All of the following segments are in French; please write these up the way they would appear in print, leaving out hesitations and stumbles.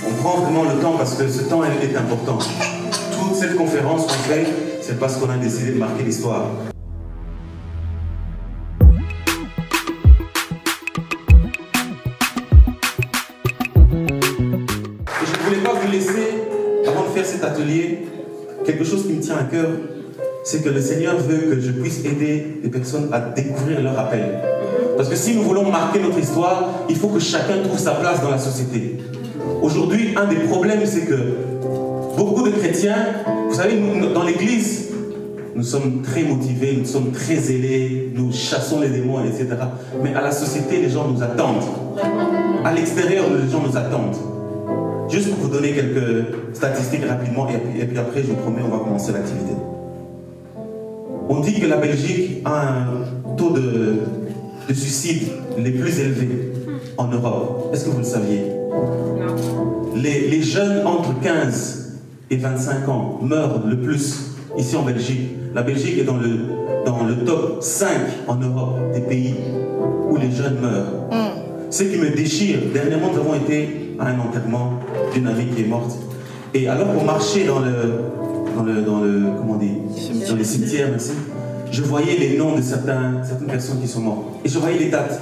On prend vraiment le temps parce que ce temps est important. Toute cette conférence qu'on fait, c'est parce qu'on a décidé de marquer l'histoire. Et je ne voulais pas vous laisser, avant de faire cet atelier, quelque chose qui me tient à cœur, c'est que le Seigneur veut que je puisse aider les personnes à découvrir leur appel. Parce que si nous voulons marquer notre histoire, il faut que chacun trouve sa place dans la société. Aujourd'hui, un des problèmes, c'est que beaucoup de chrétiens, vous savez, nous, dans l'église, nous sommes très motivés, nous sommes très zélés, nous chassons les démons, etc. Mais à la société, les gens nous attendent. À l'extérieur, les gens nous attendent. Juste pour vous donner quelques statistiques rapidement, et puis après, je vous promets, on va commencer l'activité. On dit que la Belgique a un taux de suicide les plus élevés en Europe. Est-ce que vous le saviez? Non. Les jeunes entre 15 et 25 ans meurent le plus ici en Belgique. La Belgique est dans le top 5 en Europe des pays où les jeunes meurent. Ce qui me déchire, dernièrement nous avons été à un enterrement d'une amie qui est morte. Et alors pour marcher dans les cimetières, merci, je voyais les noms de certaines personnes qui sont mortes. Et je voyais les dates.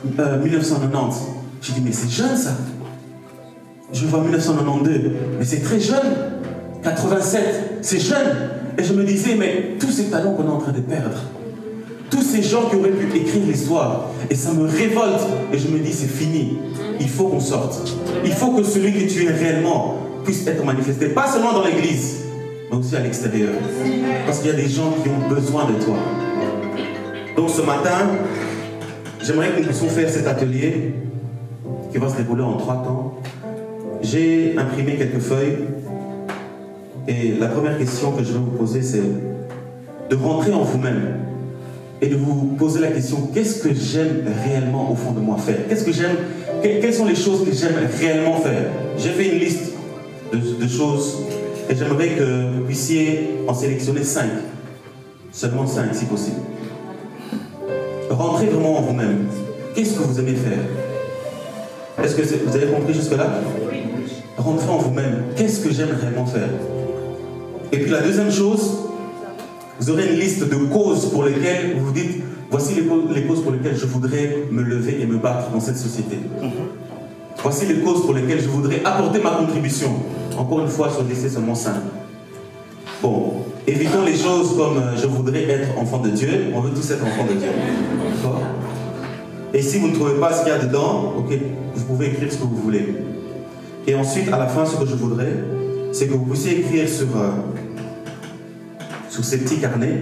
1990. J'ai dit, mais c'est jeune ça. Je vois 1992. Mais c'est très jeune. 87. C'est jeune. Et je me disais, mais tous ces talents qu'on est en train de perdre, tous ces gens qui auraient pu écrire l'histoire, et ça me révolte. Et je me dis, c'est fini. Il faut qu'on sorte. Il faut que celui que tu es réellement puisse être manifesté. Pas seulement dans l'église, mais aussi à l'extérieur. Parce qu'il y a des gens qui ont besoin de toi. Donc ce matin, j'aimerais que nous puissions faire cet atelier qui va se dérouler en 3 temps. J'ai imprimé quelques feuilles et la première question que je vais vous poser, c'est de rentrer en vous-même et de vous poser la question, qu'est-ce que j'aime réellement au fond de moi faire? Qu'est-ce que j'aime? Quelles sont les choses que j'aime réellement faire? J'ai fait une liste de choses et j'aimerais que vous puissiez en sélectionner 5. Seulement 5 si possible. Rentrez vraiment en vous-même. Qu'est-ce que vous aimez faire? Est-ce que vous avez compris jusque-là? Rentrez en vous-même. Qu'est-ce que j'aime réellement faire? Et puis la deuxième chose, vous aurez une liste de causes pour lesquelles vous vous dites, voici les causes pour lesquelles je voudrais me lever et me battre dans cette société. Voici les causes pour lesquelles je voudrais apporter ma contribution. Encore une fois, choisissez seulement 5. Bon, évitons les choses comme je voudrais être enfant de Dieu. On veut tous être enfant de Dieu. D'accord? Et si vous ne trouvez pas ce qu'il y a dedans, ok, vous pouvez écrire ce que vous voulez. Et ensuite, à la fin, ce que je voudrais, c'est que vous puissiez écrire sur ces petits carnets,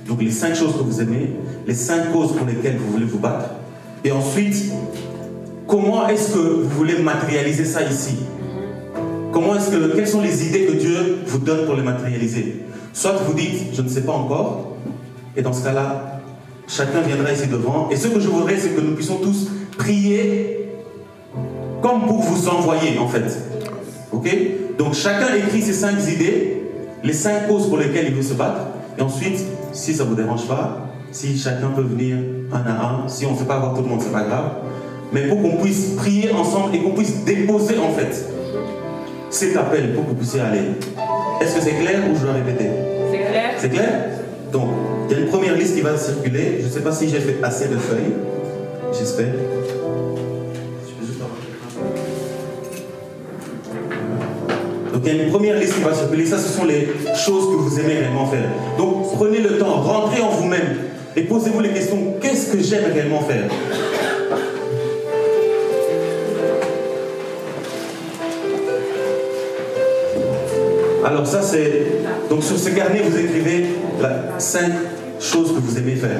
donc les 5 choses que vous aimez, les 5 causes pour lesquelles vous voulez vous battre. Et ensuite, comment est-ce que vous voulez matérialiser ça ici? Quelles sont les idées que Dieu vous donne pour les matérialiser? Soit vous dites, je ne sais pas encore, et dans ce cas-là, chacun viendra ici devant. Et ce que je voudrais, c'est que nous puissions tous prier comme pour vous envoyer, en fait. Ok? Donc chacun écrit ses 5 idées, les 5 causes pour lesquelles il veut se battre. Et ensuite, si ça ne vous dérange pas, si chacun peut venir un à un, si on ne sait pas avoir tout le monde, c'est pas grave. Mais pour qu'on puisse prier ensemble et qu'on puisse déposer, en fait, cet appel pour que vous puissiez aller. Est-ce que c'est clair ou je dois répéter? C'est clair. C'est clair? Donc, il y a une première liste qui va circuler. Je ne sais pas si j'ai fait assez de feuilles. J'espère. Donc, il y a une première liste qui va circuler. Ça, ce sont les choses que vous aimez réellement faire. Donc, prenez le temps, rentrez en vous-même et posez-vous les questions. Qu'est-ce que j'aime réellement faire? Alors ça c'est... Donc sur ce carnet vous écrivez 5 choses que vous aimez faire.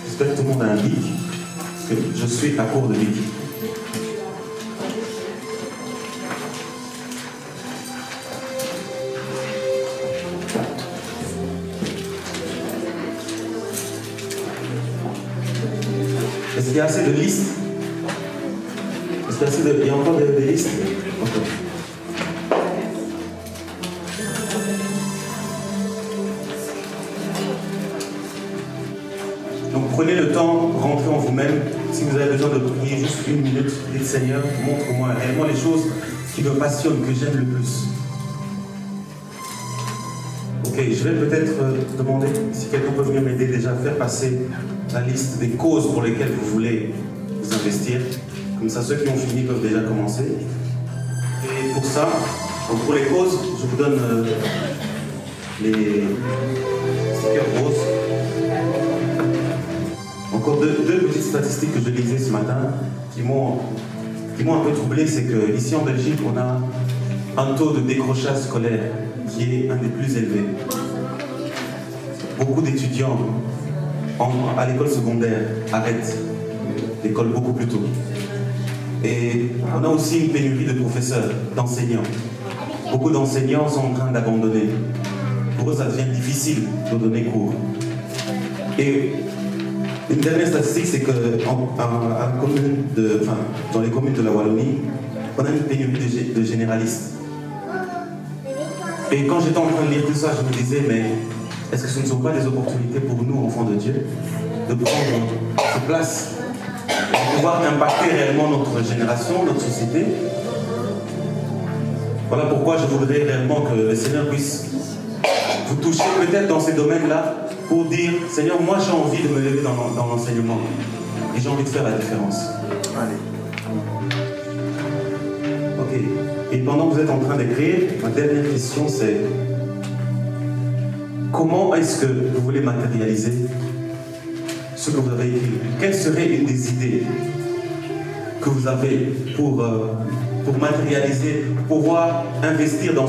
J'espère que tout le monde a un bic, parce que je suis à court de bic. Est-ce qu'il y a assez de listes? Il y a encore des listes? vous-même. Si vous avez besoin de prier juste une minute, dites Seigneur, montre-moi réellement les choses qui me passionnent, que j'aime le plus. Ok, je vais peut-être demander si quelqu'un peut venir m'aider déjà à faire passer la liste des causes pour lesquelles vous voulez vous investir. Comme ça, ceux qui ont fini peuvent déjà commencer. Et pour ça, donc pour les causes, je vous donne les stickers roses. Encore deux petites statistiques que je lisais ce matin qui m'ont un peu troublé, c'est qu'ici en Belgique, on a un taux de décrochage scolaire qui est un des plus élevés. Beaucoup d'étudiants à l'école secondaire arrêtent l'école beaucoup plus tôt. Et on a aussi une pénurie de professeurs, d'enseignants. Beaucoup d'enseignants sont en train d'abandonner. Pour eux, ça devient difficile de donner cours. Et une dernière statistique, c'est que dans les communes de la Wallonie, on a une pénurie de généralistes. Et quand j'étais en train de lire tout ça, je me disais, mais est-ce que ce ne sont pas des opportunités pour nous, enfants de Dieu, de prendre cette place, de pouvoir impacter réellement notre génération, notre société? Voilà pourquoi je voudrais réellement que le Seigneur puisse vous toucher peut-être dans ces domaines-là pour dire, Seigneur, moi j'ai envie de me lever dans l'enseignement et j'ai envie de faire la différence. Allez. Ok. Et pendant que vous êtes en train d'écrire, ma dernière question c'est comment est-ce que vous voulez matérialiser ce que vous avez écrit? Quelle serait une des idées que vous avez pour matérialiser, pour pouvoir investir dans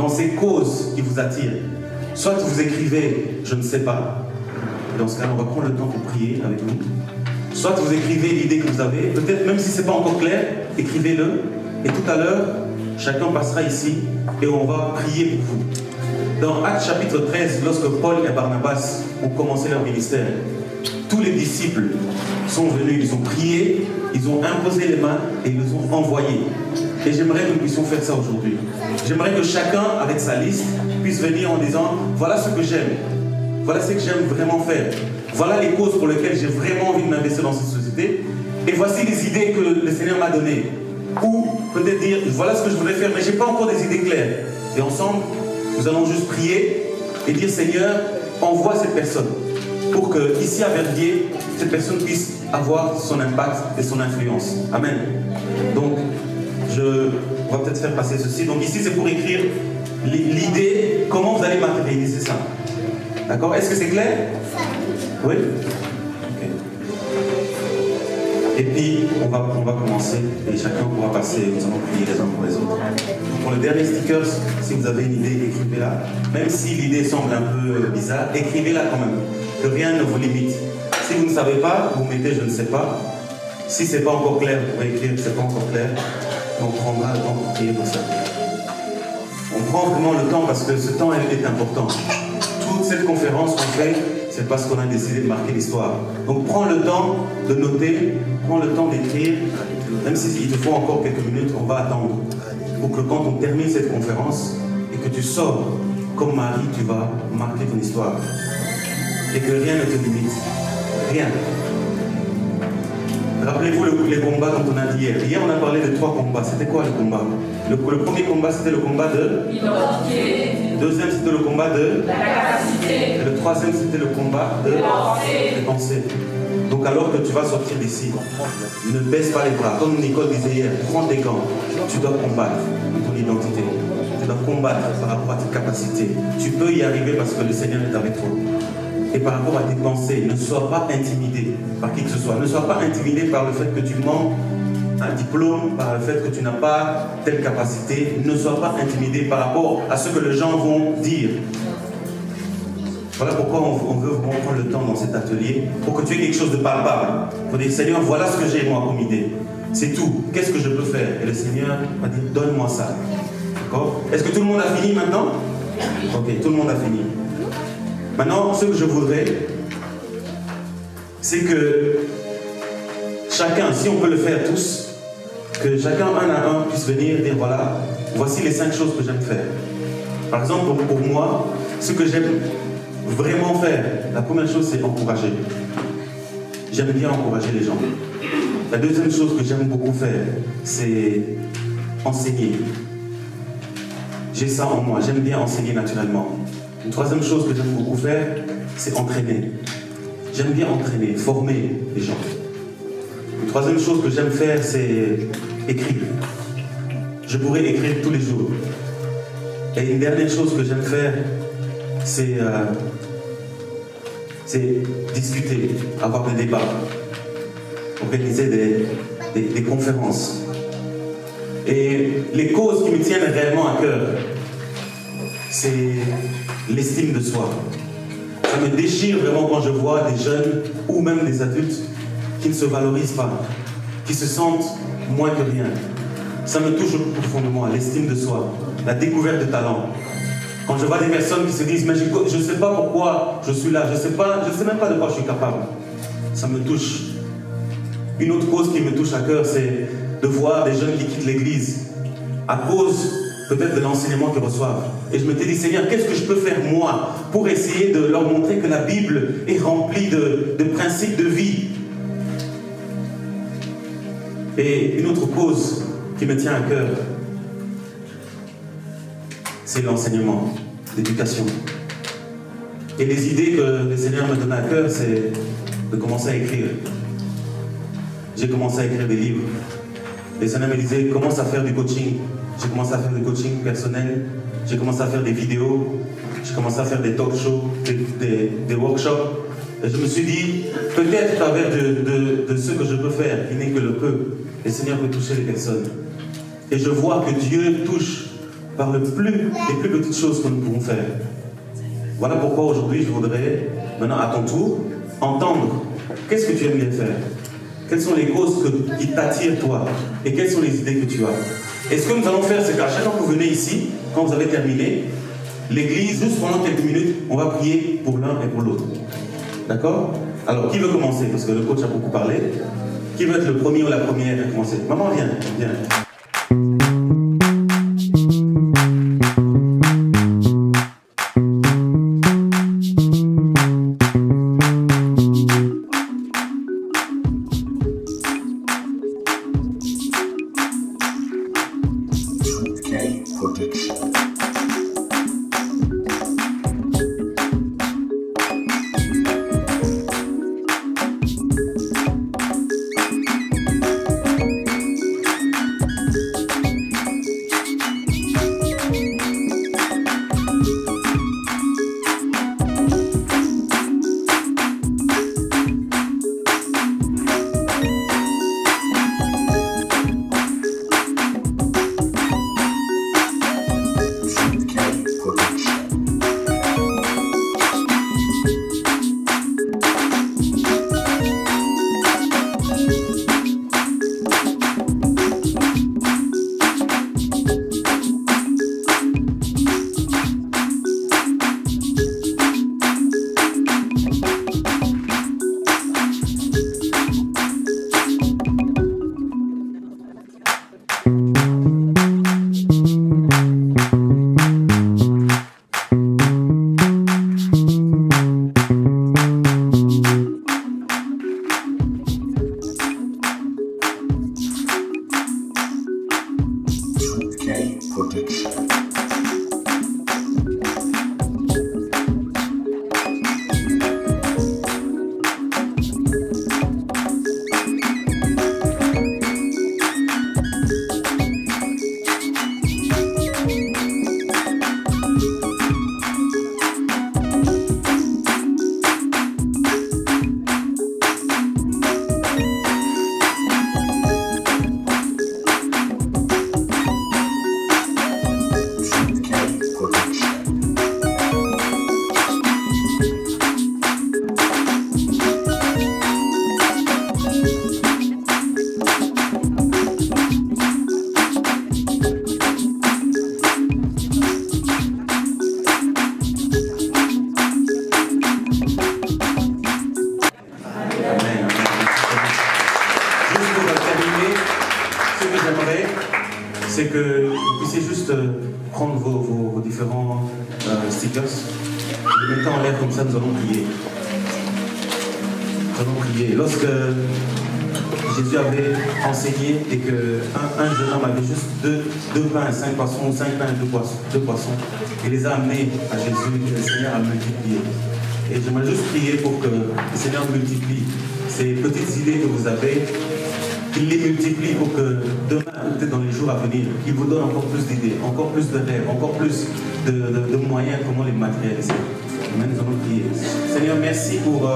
ces causes qui vous attirent? Soit vous écrivez, je ne sais pas, dans ce cas on va prendre le temps pour prier avec vous. Soit vous écrivez l'idée que vous avez, peut-être même si ce n'est pas encore clair, écrivez-le. Et tout à l'heure, chacun passera ici et on va prier pour vous. Dans Actes chapitre 13, lorsque Paul et Barnabas ont commencé leur ministère, tous les disciples sont venus, ils ont prié, ils ont imposé les mains et ils les ont envoyés. Et j'aimerais que nous puissions faire ça aujourd'hui. J'aimerais que chacun, avec sa liste, puisse venir en disant, voilà ce que j'aime, voilà ce que j'aime vraiment faire, voilà les causes pour lesquelles j'ai vraiment envie de m'investir dans cette société, et voici les idées que le Seigneur m'a données. Ou peut-être dire, voilà ce que je voudrais faire, mais je n'ai pas encore des idées claires. Et ensemble, nous allons juste prier et dire, Seigneur, envoie cette personne, pour que ici à Verviers, cette personne puisse avoir son impact et son influence. Amen. Donc, on va peut-être faire passer ceci. Donc ici, c'est pour écrire l'idée, comment vous allez matérialiser ça. D'accord? Est-ce que c'est clair? Oui? Okay. Et puis, on va commencer et chacun pourra passer, nous allons prier les uns pour les autres. Pour le dernier sticker, si vous avez une idée, écrivez-la. Même si l'idée semble un peu bizarre, écrivez-la quand même. Que rien ne vous limite. Si vous ne savez pas, vous mettez je ne sais pas. Si ce n'est pas encore clair, vous pouvez écrire c'est pas encore clair. On prendra le temps pour prier pour ça. On prend vraiment le temps parce que ce temps est important. Toute cette conférence qu'on fait, c'est parce qu'on a décidé de marquer l'histoire. Donc prends le temps de noter, prends le temps d'écrire. Même s'il te faut encore quelques minutes, on va attendre. Pour que quand on termine cette conférence et que tu sors comme Marie, tu vas marquer ton histoire. Et que rien ne te limite. Rien. Rappelez-vous les combats dont on a dit hier. Hier, on a parlé de 3 combats. C'était quoi le combat? Le premier combat, c'était le combat de l'identité. Le deuxième, c'était le combat de la capacité. Et le troisième, c'était le combat de la pensée. Donc, alors que tu vas sortir d'ici, ne baisse pas les bras. Comme Nicole disait hier, prends tes gants. Tu dois combattre ton identité. Tu dois combattre par rapport à tes capacités. Tu peux y arriver parce que le Seigneur est avec toi. Et par rapport à tes pensées, ne sois pas intimidé par qui que ce soit. Ne sois pas intimidé par le fait que tu manques un diplôme, par le fait que tu n'as pas telle capacité. Ne sois pas intimidé par rapport à ce que les gens vont dire. Voilà pourquoi on veut vraiment prendre le temps dans cet atelier, pour que tu aies quelque chose de palpable. Pour dire, Seigneur, voilà ce que j'ai moi comme idée. C'est tout. Qu'est-ce que je peux faire? Et le Seigneur va dire, donne-moi ça. D'accord? Est-ce que tout le monde a fini maintenant? Ok, tout le monde a fini. Maintenant, ce que je voudrais, c'est que chacun, si on peut le faire tous, que chacun un à un puisse venir dire voilà, voici les 5 choses que j'aime faire. Par exemple, pour moi, ce que j'aime vraiment faire, la première chose c'est encourager. j'aime bien encourager les gens. La deuxième chose que j'aime beaucoup faire, c'est enseigner. J'ai ça en moi, j'aime bien enseigner naturellement. Une troisième chose que j'aime beaucoup faire, c'est entraîner. J'aime bien entraîner, former les gens. Une troisième chose que j'aime faire, c'est écrire. Je pourrais écrire tous les jours. Et une dernière chose que j'aime faire, c'est discuter, avoir des débats, organiser des conférences. Et les causes qui me tiennent réellement à cœur, c'est l'estime de soi. Ça me déchire vraiment quand je vois des jeunes ou même des adultes qui ne se valorisent pas, qui se sentent moins que rien. Ça me touche profondément, l'estime de soi, la découverte de talent. Quand je vois des personnes qui se disent « mais je ne sais pas pourquoi je suis là, je ne sais même pas de quoi je suis capable », ça me touche. Une autre cause qui me touche à cœur, c'est de voir des jeunes qui quittent l'église à cause peut-être de l'enseignement qu'ils reçoivent. Et je me dis, Seigneur, qu'est-ce que je peux faire moi pour essayer de leur montrer que la Bible est remplie de principes de vie. Et une autre cause qui me tient à cœur, c'est l'enseignement, l'éducation. Et les idées que le Seigneur me donne à cœur, c'est de commencer à écrire. J'ai commencé à écrire des livres. Les Seigneur me disait, commence à faire du coaching. J'ai commencé à faire du coaching personnel. J'ai commencé à faire des vidéos. J'ai commencé à faire des talk shows, des workshops. Et je me suis dit, peut-être à travers de ce que je peux faire, qui n'est que le peu, le Seigneur peut toucher les personnes. Et je vois que Dieu touche par les plus petites choses que nous pouvons faire. Voilà pourquoi aujourd'hui je voudrais, maintenant à ton tour, entendre qu'est-ce que tu aimes bien faire. Quelles sont les causes qui t'attirent toi? Et quelles sont les idées que tu as? Et ce que nous allons faire, c'est qu'à chaque fois que vous venez ici, quand vous avez terminé, l'église, juste pendant quelques minutes, on va prier pour l'un et pour l'autre. D'accord? Alors, qui veut commencer? Parce que le coach a beaucoup parlé. Qui veut être le premier ou la première à commencer? Maman, viens, viens. C'est que vous puissiez juste prendre vos différents stickers, les mettre en l'air comme ça, nous allons prier. allons prier. Lorsque Jésus avait enseigné et qu'un jeune homme avait juste deux pains et 5 poissons, ou 5 pains et 2 poissons, il les a amenés à Jésus et le Seigneur a multiplié. Et j'aimerais juste prier pour que le Seigneur multiplie ces petites idées que vous avez, qu'il les multiplie pour que demain, peut-être dans les jours à venir, qu'il vous donne encore plus d'idées, encore plus de rêves, encore plus de moyens comment les matérialiser. Amen, nous allons prier. Seigneur, merci pour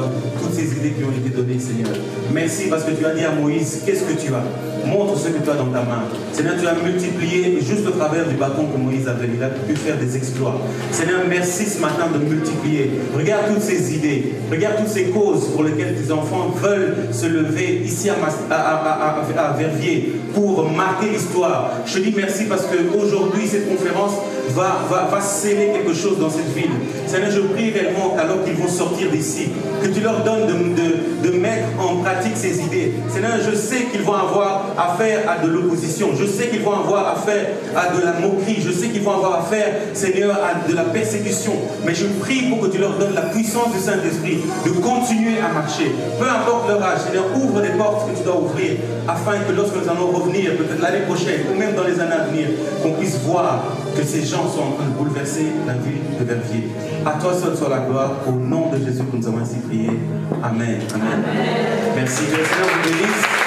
toutes ces idées qui ont été données, Seigneur. Merci parce que tu as dit à Moïse, qu'est-ce que tu as? Montre ce que tu as dans ta main. Seigneur, tu as multiplié juste au travers du bâton que Moïse avait. Il a pu faire des exploits. Seigneur, merci ce matin de multiplier. Regarde toutes ces idées. Regarde toutes ces causes pour lesquelles tes enfants veulent se lever ici à Verviers pour marquer l'histoire. Je te dis merci parce qu'aujourd'hui, cette conférence va sceller quelque chose dans cette ville. Seigneur, je prie réellement alors qu'ils vont sortir d'ici, que tu leur donnes de mettre en pratique ces idées. Seigneur, je sais qu'ils vont avoir affaire à de l'opposition. Je sais qu'ils vont avoir affaire à de la moquerie. Je sais qu'ils vont avoir affaire, Seigneur, à de la persécution. Mais je prie pour que tu leur donnes la puissance du Saint-Esprit de continuer à marcher. Peu importe leur âge, Seigneur, ouvre les portes que tu dois ouvrir afin que lorsque nous allons revenir, peut-être l'année prochaine ou même dans les années à venir, qu'on puisse voir que ces gens sont en train de bouleverser la ville de Verviers. À toi seul soit la gloire, au nom de Jésus que nous avons ainsi prié. Amen. Amen. Amen. Merci. Que le Seigneur vous bénisse.